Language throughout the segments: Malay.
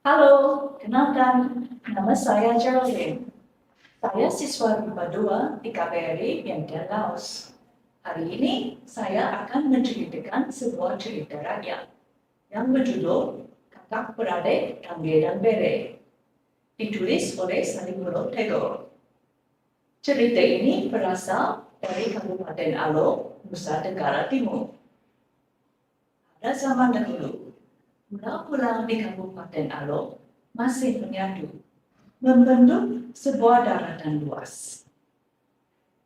Halo, kenalkan, nama saya Geraldine. Saya siswa IPA 2 di KBRI Vientiane Laos. Hari ini saya akan menceritakan sebuah cerita rakyat yang berjudul Kakak Beradik Tangge dan Bere, ditulis oleh Saliburo Tagore. Cerita ini berasal dari Kabupaten Alo, Nusa Tenggara Timur. Pada zaman dahulu, pulau-pulau di Kabupaten Alo masih menyatu, membentuk sebuah daratan luas.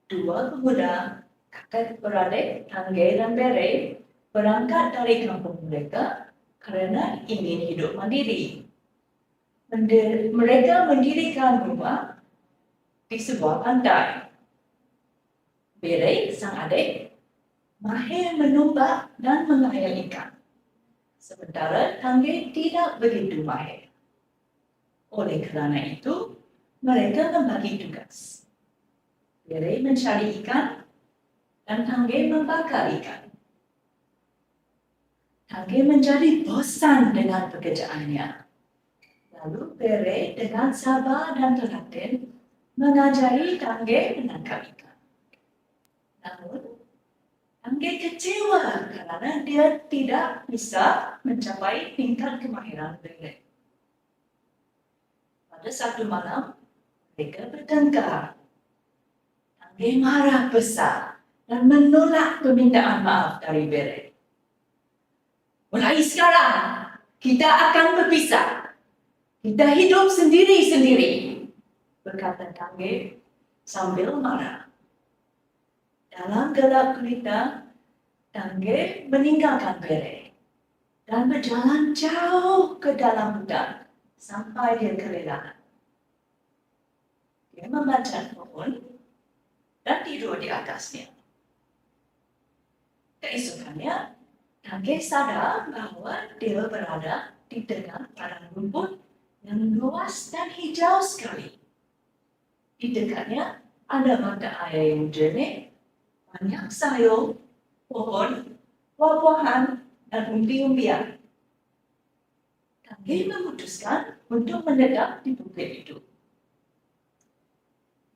Dua pemuda, kakak beradik Tangge dan Bere, berangkat dari kampung mereka karena ingin hidup mandiri. Mereka mendirikan rumah di sebuah pantai. Bere, sang adik, mahir menumpak dan mengayak ikan, sementara Tangge tidak begitu mahir. Oleh kerana itu, mereka membagi tugas. Bere mencari ikan dan Tangge membakar ikan. Tangge menjadi bosan dengan pekerjaannya. Lalu Bere dengan sabar dan telaten mengajari Tangge menangkap ikan. Namun, Tangge kecewa karena dia tidak bisa mencapai tingkat kemahiran Bere. Pada satu malam, mereka bertengkar. Tangge marah besar dan menolak permintaan maaf dari Bere. Mulai sekarang, kita akan berpisah. Kita hidup sendiri-sendiri, berkata Tangge sambil marah. Dalam gelap gulita, Tangge meninggalkan Bere dan berjalan jauh ke dalam hutan sampai dia kelelahan. Dia memanjat pohon dan tidur di atasnya. Keesokannya, Tangge sadar bahwa dia berada di tengah padang rumput yang luas dan hijau sekali. Di dekatnya ada mata air yang jernih, banyak sayur, pohon, buah-buahan, dan umbi-umbian. Tangge memutuskan untuk menetap di bukit itu.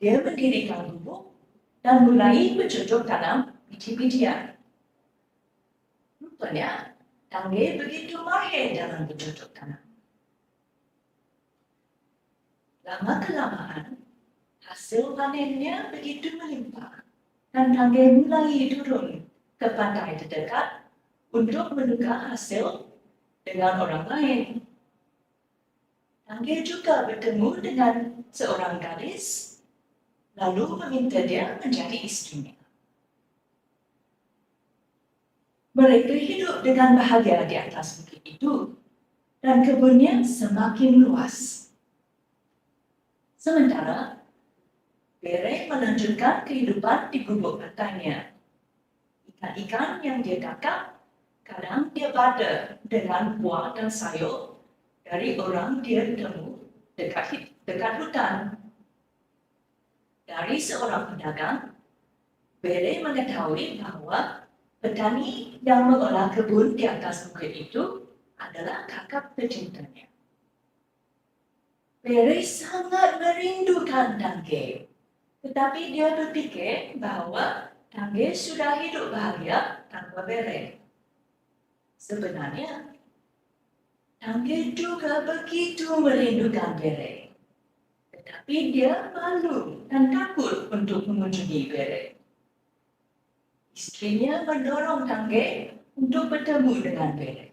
Dia mendirikan gubuk dan mulai bercocok tanam biji-bijian. Rupanya, Tangge begitu mahir dalam bercocok tanam. Lama-kelamaan, hasil panennya begitu melimpah dan Tangge mulai turun ke pantai terdekat untuk menukar hasil dengan orang lain. Tangge juga bertemu dengan seorang gadis, lalu meminta dia menjadi istrinya. Mereka hidup dengan bahagia di atas bukit itu, dan kebunnya semakin luas. Sementara, Bere melanjutkan kehidupan di gubuk pantainya. Ikan-ikan yang dia tangkap, kadang dia barter dengan buah dan sayur dari orang dia bertemu dekat hutan. Dari seorang pedagang, Bere mengetahui bahwa petani yang mengolah kebun di atas bukit itu adalah kakak tercintanya. Bere sangat merindukan Tangge, tetapi dia berpikir bahwa Tangge sudah hidup bahagia tanpa Bere. Sebenarnya, Tangge juga begitu merindukan Bere, tetapi dia malu dan takut untuk mengunjungi Bere. Istrinya mendorong Tangge untuk bertemu dengan Bere.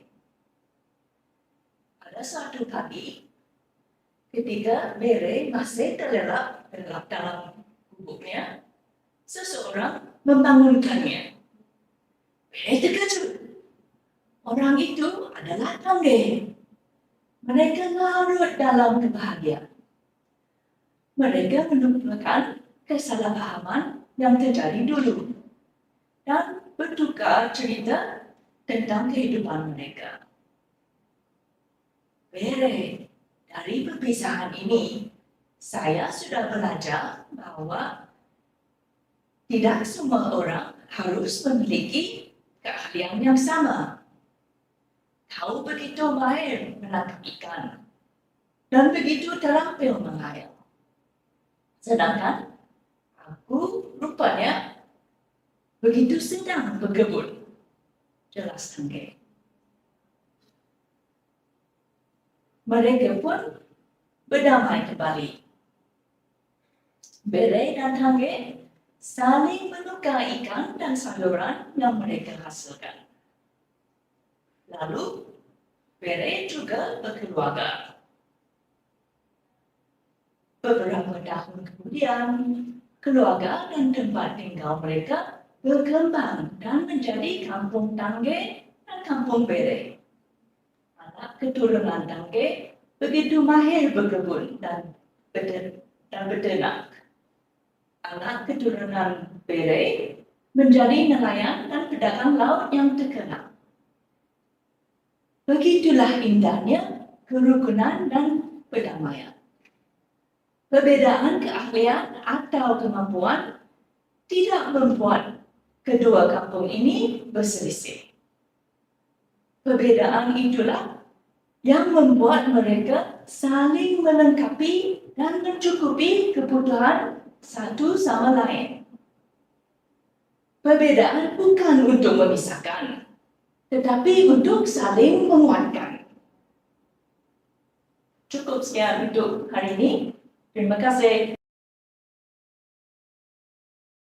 Pada suatu pagi, ketika Bere masih terlelap dalam gubuknya, seseorang membangunkannya. Bere terkejut. Orang itu adalah Tangge. Mereka larut dalam kebahagiaan. Mereka melupakan kesalahpahaman yang terjadi dulu dan bertukar cerita tentang kehidupan mereka. Bere, dari perpisahan ini, saya sudah belajar bahwa tidak semua orang harus memiliki keahlian yang sama. Kau begitu mahir menangkap ikan, dan begitu terampil mengayal. Sedangkan aku rupanya begitu sedang berkebun. Jelas Tangge. Mereka pun berdamai kembali. Bere dan Tangge saling menukar ikan dan sayuran yang mereka hasilkan. Lalu, Bere juga berkeluarga. Beberapa tahun kemudian, keluarga dan tempat tinggal mereka berkembang dan menjadi kampung Tangge dan kampung Bere. Anak keturunan Tangge begitu mahir berkebun dan beternak. Anak keturunan Bere menjadi nelayan dan pedagang laut yang terkenal. Begitulah indahnya kerukunan dan perdamaian. Perbedaan keahlian atau kemampuan tidak membuat kedua kampung ini berselisih. Perbedaan itulah yang membuat mereka saling melengkapi dan mencukupi kebutuhan satu sama lain. Perbedaan bukan untuk memisahkan, tetapi untuk saling menguatkan. Cukup sekian untuk hari ini. Terima kasih.